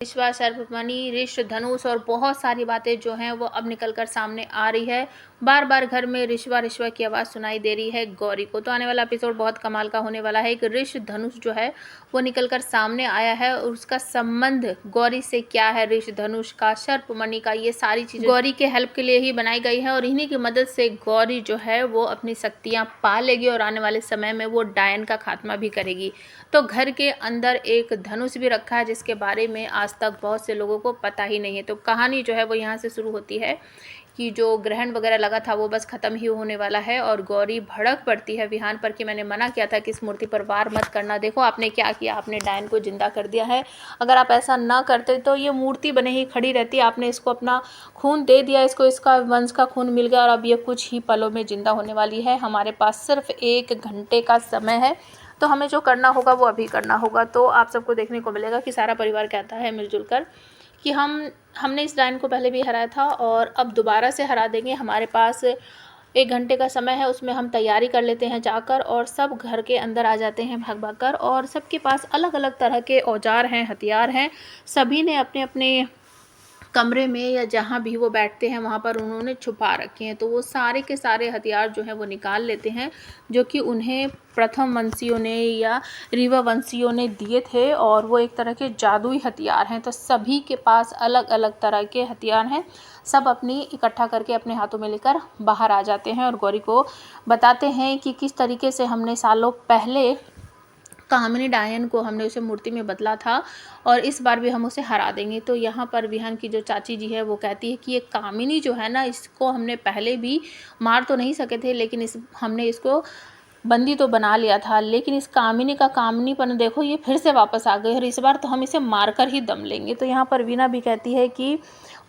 विश्वास, सर्पमणि, ऋष, धनुष और बहुत सारी बातें जो हैं वो अब निकल कर सामने आ रही है। बार बार घर में रिश्वा रिश्वा की आवाज़ सुनाई दे रही है गौरी को। तो आने वाला एपिसोड बहुत कमाल का होने वाला है। एक ऋष धनुष जो है वो निकल कर सामने आया है और उसका संबंध गौरी से क्या है, ऋष धनुष का, सर्पमणि का, ये सारी चीज़ें गौरी के हेल्प के लिए ही बनाई गई है और इन्हीं की मदद से गौरी जो है वो अपनी शक्तियाँ पा लेगी और आने वाले समय में वो डायन का खात्मा भी करेगी। तो घर के अंदर एक धनुष भी रखा है जिसके बारे में आज तक बहुत से लोगों को पता ही नहीं है। तो कहानी जो है वो यहाँ से शुरू होती है कि जो ग्रहण वगैरह लगा था वो बस ख़त्म ही होने वाला है और गौरी भड़क पड़ती है विहान पर कि मैंने मना किया था कि इस मूर्ति पर वार मत करना। देखो आपने क्या किया, आपने डायन को जिंदा कर दिया है। अगर आप ऐसा ना करते तो ये मूर्ति बने ही खड़ी रहती। आपने इसको अपना खून दे दिया, इसको इसका वंश का खून मिल गया और अब ये कुछ ही पलों में जिंदा होने वाली है। हमारे पास सिर्फ 1 घंटे का समय है, तो हमें जो करना होगा वो अभी करना होगा। तो आप सबको देखने को मिलेगा कि सारा परिवार कहता है मिलजुल कर कि हमने इस डायन को पहले भी हराया था और अब दोबारा से हरा देंगे। हमारे पास 1 घंटे का समय है, उसमें हम तैयारी कर लेते हैं जाकर और सब घर के अंदर आ जाते हैं भाग भाग कर। और सबके पास अलग अलग तरह के औजार हैं, हथियार हैं। सभी ने अपने अपने कमरे में या जहाँ भी वो बैठते हैं वहाँ पर उन्होंने छुपा रखे हैं। तो वो सारे के सारे हथियार जो हैं वो निकाल लेते हैं जो कि उन्हें प्रथम वंशियों ने या रीवा वंशियों ने दिए थे और वो एक तरह के जादुई हथियार हैं। तो सभी के पास अलग अलग तरह के हथियार हैं। सब अपनी इकट्ठा करके अपने हाथों में लेकर बाहर आ जाते हैं और गौरी को बताते हैं कि किस तरीके से हमने सालों पहले कामिनी डायन को हमने उसे मूर्ति में बदला था और इस बार भी हम उसे हरा देंगे। तो यहाँ पर विहान की जो चाची जी है वो कहती है कि ये कामिनी जो है ना, इसको हमने पहले भी मार तो नहीं सके थे लेकिन हमने इसको बंदी तो बना लिया था, लेकिन इस कामिनी का कामिनीपन देखो ये फिर से वापस आ गई और इस बार तो हम इसे मारकर ही दम लेंगे। तो यहाँ पर वीना भी कहती है कि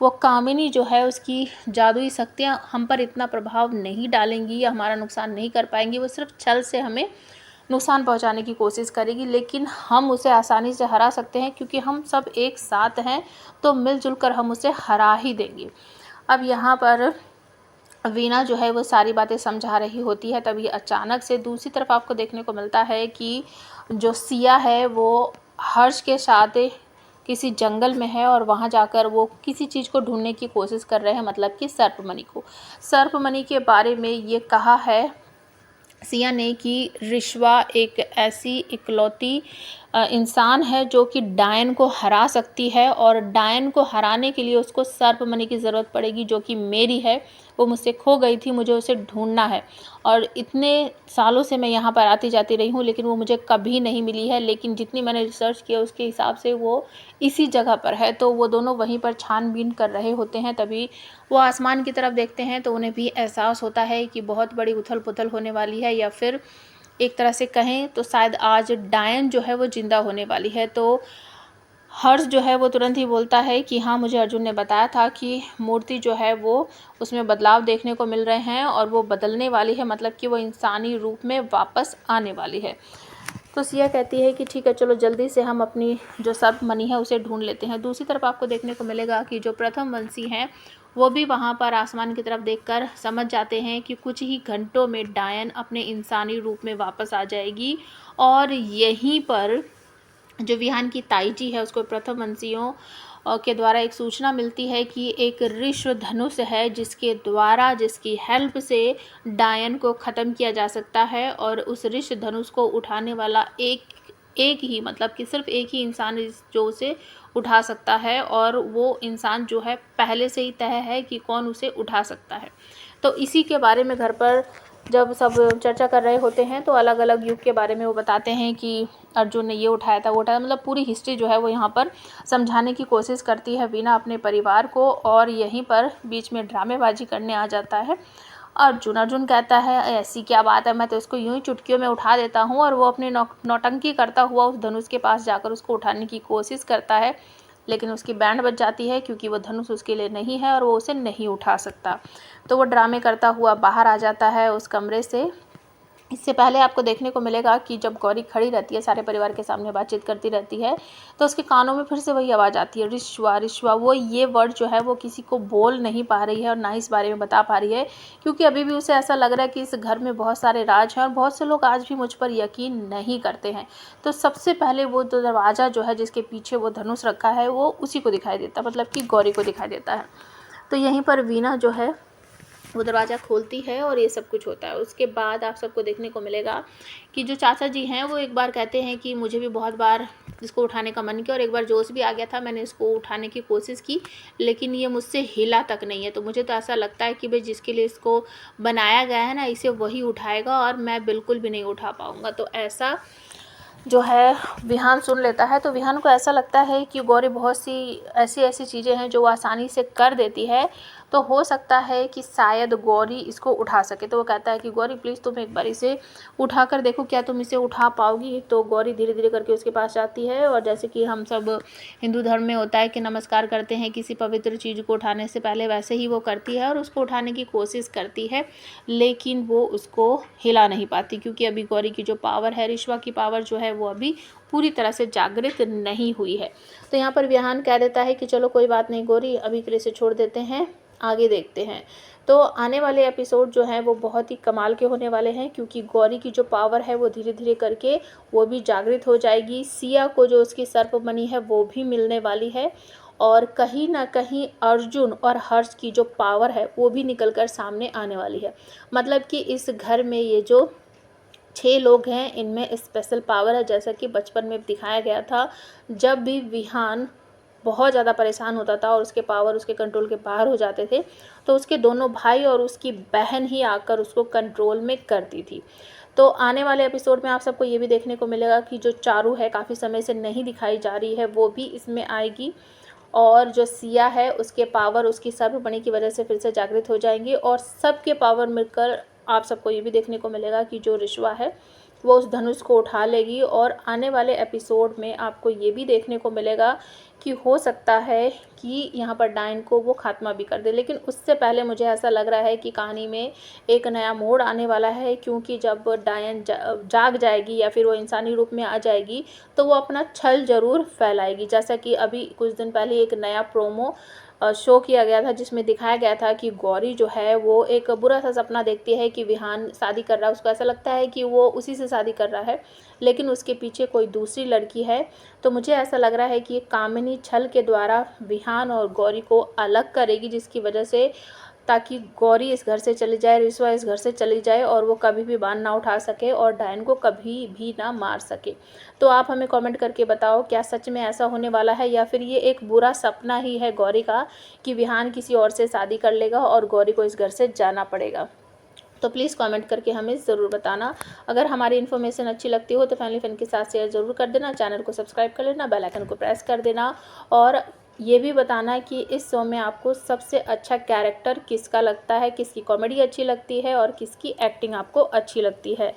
वो कामिनी जो है उसकी जादुई शक्तियाँ हम पर इतना प्रभाव नहीं डालेंगी या हमारा नुकसान नहीं कर पाएंगी। वो सिर्फ छल से हमें नुकसान पहुंचाने की कोशिश करेगी, लेकिन हम उसे आसानी से हरा सकते हैं क्योंकि हम सब एक साथ हैं। तो मिलजुल कर हम उसे हरा ही देंगे। अब यहाँ पर वीना जो है वो सारी बातें समझा रही होती है, तभी अचानक से दूसरी तरफ आपको देखने को मिलता है कि जो सिया है वो हर्ष के साथ किसी जंगल में है और वहाँ जाकर वो किसी चीज़ को ढूंढने की कोशिश कर रहे हैं, मतलब कि सर्पमणि को। सर्पमणि के बारे में ये कहा है सिया ने कि रिश्वा एक ऐसी इकलौती इंसान है जो कि डायन को हरा सकती है और डायन को हराने के लिए उसको सर्पमणि की ज़रूरत पड़ेगी जो कि मेरी है। वो मुझसे खो गई थी, मुझे उसे ढूंढना है और इतने सालों से मैं यहाँ पर आती जाती रही हूँ लेकिन वो मुझे कभी नहीं मिली है। लेकिन जितनी मैंने रिसर्च किया उसके हिसाब से वो इसी जगह पर है। तो वो दोनों वहीं पर छानबीन कर रहे होते हैं। तभी वो आसमान की तरफ देखते हैं तो उन्हें भी एहसास होता है कि बहुत बड़ी उथल पुथल होने वाली है, या फिर एक तरह से कहें तो शायद आज डायन जो है वो जिंदा होने वाली है। तो हर्ष जो है वो तुरंत ही बोलता है कि हाँ, मुझे अर्जुन ने बताया था कि मूर्ति जो है वो उसमें बदलाव देखने को मिल रहे हैं और वो बदलने वाली है, मतलब कि वो इंसानी रूप में वापस आने वाली है। तो सिया कहती है कि ठीक है, चलो जल्दी से हम अपनी जो सर्पमणि है उसे ढूंढ लेते हैं। दूसरी तरफ आपको देखने को मिलेगा कि जो प्रथम वंशी हैं वो भी वहाँ पर आसमान की तरफ देखकर समझ जाते हैं कि कुछ ही घंटों में डायन अपने इंसानी रूप में वापस आ जाएगी। और यहीं पर जो विहान की ताई जी है उसको प्रथम वंशियों के द्वारा एक सूचना मिलती है कि एक ऋष धनुष है जिसके द्वारा, जिसकी हेल्प से डायन को ख़त्म किया जा सकता है और उस ऋष धनुष को उठाने वाला एक ही, मतलब कि सिर्फ एक ही इंसान जो उसे उठा सकता है और वो इंसान जो है पहले से ही तय है कि कौन उसे उठा सकता है। तो इसी के बारे में घर पर जब सब चर्चा कर रहे होते हैं तो अलग अलग युग के बारे में वो बताते हैं कि अर्जुन ने ये उठाया था, वो उठाया, मतलब पूरी हिस्ट्री जो है वो यहाँ पर समझाने की कोशिश करती है वीना अपने परिवार को। और यहीं पर बीच में ड्रामेबाजी करने आ जाता है अर्जुन कहता है ऐसी क्या बात है, मैं तो इसको यूं ही चुटकियों में उठा देता हूँ। और वो अपनी नौटंकी करता हुआ उस धनुष के पास जाकर उसको उठाने की कोशिश करता है, लेकिन उसकी बैंड बज जाती है क्योंकि वो धनुष उसके लिए नहीं है और वो उसे नहीं उठा सकता। तो वो ड्रामे करता हुआ बाहर आ जाता है उस कमरे से इससे पहले आपको देखने को मिलेगा कि जब गौरी खड़ी रहती है सारे परिवार के सामने बातचीत करती रहती है, तो उसके कानों में फिर से वही आवाज़ आती है, रिश्वा रिश्वा। वो ये वर्ड जो है वो किसी को बोल नहीं पा रही है और ना ही इस बारे में बता पा रही है, क्योंकि अभी भी उसे ऐसा लग रहा है कि इस घर में बहुत सारे राज हैं और बहुत से लोग आज भी मुझ पर यकीन नहीं करते हैं। तो सबसे पहले वो तो दरवाज़ा जो है जिसके पीछे वो धनुष रखा है वो उसी को दिखाई देता है, मतलब कि गौरी को दिखाई देता है। तो यहीं पर वीणा जो है वो दरवाज़ा खोलती है और ये सब कुछ होता है। उसके बाद आप सबको देखने को मिलेगा कि जो चाचा जी हैं वो एक बार कहते हैं कि मुझे भी बहुत बार इसको उठाने का मन किया और एक बार जोश भी आ गया था, मैंने इसको उठाने की कोशिश की, लेकिन ये मुझसे हिला तक नहीं है। तो मुझे तो ऐसा लगता है कि भाई जिसके लिए इसको बनाया गया है ना, इसे वही उठाएगा और मैं बिल्कुल भी नहीं उठा पाऊँगा। तो ऐसा जो है विहान सुन लेता है। तो विहान को ऐसा लगता है कि गौरी बहुत सी ऐसी चीज़ें हैं जो वो आसानी से कर देती है, तो हो सकता है कि शायद गौरी इसको उठा सके। तो वो कहता है कि गौरी प्लीज़ तुम एक बार इसे उठा कर देखो, क्या तुम इसे उठा पाओगी। तो गौरी धीरे धीरे करके उसके पास जाती है और जैसे कि हम सब हिंदू धर्म में होता है कि नमस्कार करते हैं किसी पवित्र चीज़ को उठाने से पहले, वैसे ही वो करती है और उसको उठाने की कोशिश करती है, लेकिन वो उसको हिला नहीं पाती, क्योंकि अभी गौरी की जो पावर है, रिश्वा की पावर जो है वो अभी पूरी तरह से जागृत नहीं हुई है। तो यहाँ पर विहान कह देता है कि चलो कोई बात नहीं गौरी, अभी के लिए इसे छोड़ देते हैं, आगे देखते हैं। तो आने वाले एपिसोड जो हैं वो बहुत ही कमाल के होने वाले हैं, क्योंकि गौरी की जो पावर है वो धीरे धीरे करके वो भी जागृत हो जाएगी। सिया को जो उसकी सर्पमणि है वो भी मिलने वाली है और कहीं ना कहीं अर्जुन और हर्ष की जो पावर है वो भी निकल कर सामने आने वाली है। मतलब कि इस घर में ये जो 6 लोग हैं इनमें स्पेशल पावर है, जैसा कि बचपन में दिखाया गया था। जब भी विहान बहुत ज़्यादा परेशान होता था और उसके पावर उसके कंट्रोल के बाहर हो जाते थे, तो उसके दोनों भाई और उसकी बहन ही आकर उसको कंट्रोल में करती थी। तो आने वाले एपिसोड में आप सबको ये भी देखने को मिलेगा कि जो चारू है काफ़ी समय से नहीं दिखाई जा रही है, वो भी इसमें आएगी और जो सिया है उसके पावर उसकी सर्पमणि की वजह से फिर से जागृत हो जाएंगी और सबके पावर मिलकर आप सबको ये भी देखने को मिलेगा कि जो रिश्वा है वो उस धनुष को उठा लेगी। और आने वाले एपिसोड में आपको ये भी देखने को मिलेगा कि हो सकता है कि यहाँ पर डायन को वो खात्मा भी कर दे, लेकिन उससे पहले मुझे ऐसा लग रहा है कि कहानी में एक नया मोड़ आने वाला है, क्योंकि जब डायन जाग जाएगी या फिर वो इंसानी रूप में आ जाएगी तो वो अपना छल ज़रूर फैलाएगी। जैसा कि अभी कुछ दिन पहले एक नया प्रोमो शो किया गया था जिसमें दिखाया गया था कि गौरी जो है वो एक बुरा सा सपना देखती है कि विहान शादी कर रहा है, उसको ऐसा लगता है कि वो उसी से शादी कर रहा है, लेकिन उसके पीछे कोई दूसरी लड़की है। तो मुझे ऐसा लग रहा है कि ये कामिनी छल के द्वारा विहान और गौरी को अलग करेगी, जिसकी वजह से ताकि गौरी इस घर से चली जाए, रिश्वा इस घर से चली जाए और वो कभी भी बाण ना उठा सके और डायन को कभी भी ना मार सके। तो आप हमें कमेंट करके बताओ क्या सच में ऐसा होने वाला है या फिर ये एक बुरा सपना ही है गौरी का कि विहान किसी और से शादी कर लेगा और गौरी को इस घर से जाना पड़ेगा। तो प्लीज़ कमेंट करके हमें ज़रूर बताना। अगर हमारी इन्फॉर्मेशन अच्छी लगती हो तो फैमिली फ्रेंड के साथ शेयर ज़रूर कर देना, चैनल को सब्सक्राइब कर लेना, बेल आइकन को प्रेस कर देना और ये भी बताना कि इस शो में आपको सबसे अच्छा कैरेक्टर किसका लगता है, किसकी कॉमेडी अच्छी लगती है और किसकी एक्टिंग आपको अच्छी लगती है।